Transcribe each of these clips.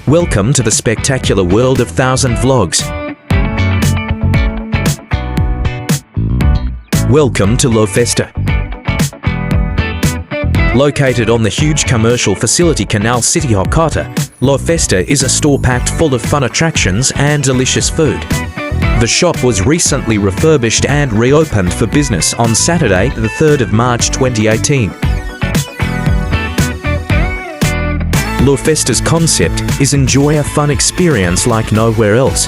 Welcome to the spectacular world of 1000 Vlogs. Welcome to Festa. Located on the huge commercial facility Canal City Hakata, Festa is a store packed full of fun attractions and delicious food. The shop was recently refurbished and reopened for business on Saturday, the 3rd of March 2018. Festa's concept is enjoy a fun experience like nowhere else.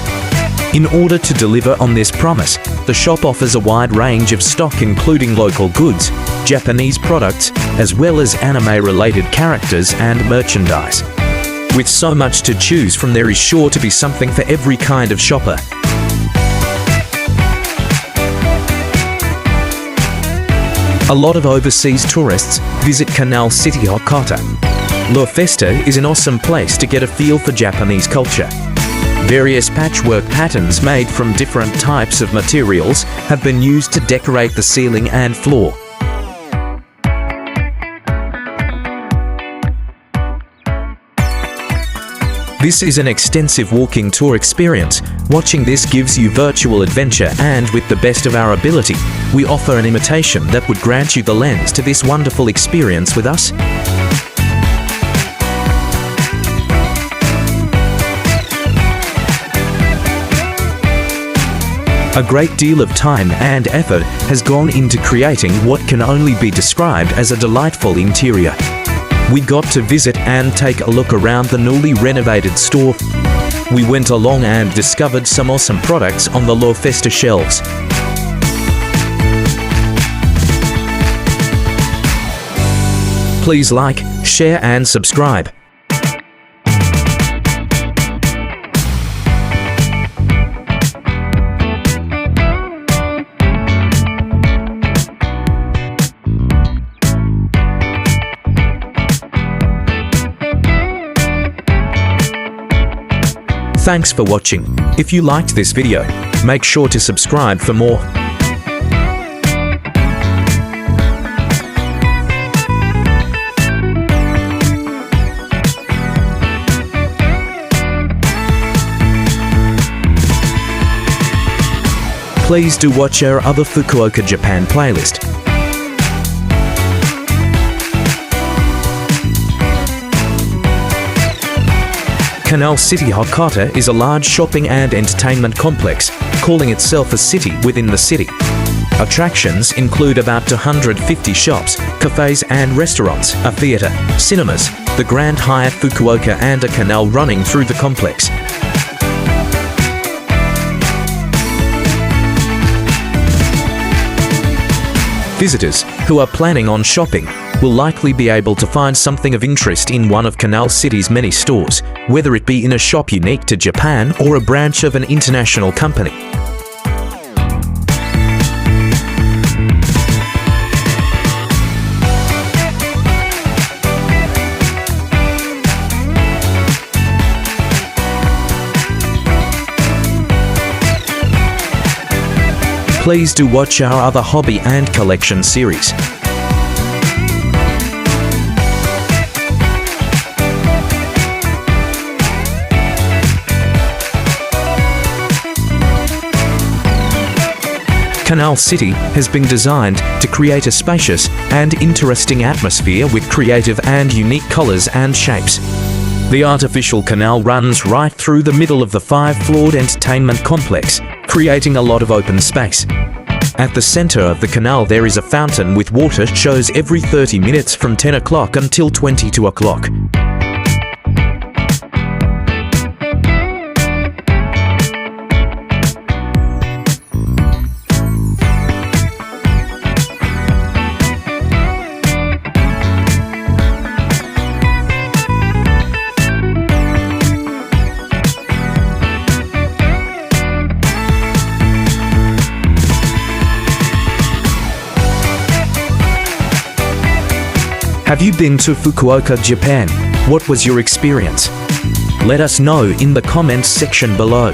In order to deliver on this promise, the shop offers a wide range of stock including local goods, Japanese products, as well as anime-related characters and merchandise. With so much to choose from, there is sure to be something for every kind of shopper. A lot of overseas tourists visit Canal City Hakata. Festa is an awesome place to get a feel for Japanese culture. Various patchwork patterns made from different types of materials have been used to decorate the ceiling and floor. This is an extensive walking tour experience. Watching this gives you virtual adventure, and with the best of our ability, we offer an imitation that would grant you the lens to this wonderful experience with us. A great deal of time and effort has gone into creating what can only be described as a delightful interior. We got to visit and take a look around the newly renovated store. We went along and discovered some awesome products on the Festa shelves. Please like, share and subscribe. Thanks for watching. If you liked this video, make sure to subscribe for more. Please do watch our other Fukuoka, Japan playlist. Canal City Hakata is a large shopping and entertainment complex, calling itself a city within the city. Attractions include about 250 shops, cafes and restaurants, a theatre, cinemas, the Grand Hyatt Fukuoka and a canal running through the complex. Visitors who are planning on shopping will likely be able to find something of interest in one of Canal City's many stores, whether it be in a shop unique to Japan or a branch of an international company. Please do watch our other hobby and collection series. Canal City has been designed to create a spacious and interesting atmosphere with creative and unique colors and shapes. The artificial canal runs right through the middle of the 5-floored entertainment complex, creating a lot of open space. At the center of the canal there is a fountain with water shows every 30 minutes from 10 o'clock until 22 o'clock. Have you been to Fukuoka, Japan? What was your experience? Let us know in the comments section below.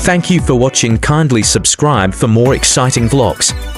Thank you for watching. Kindly subscribe for more exciting vlogs.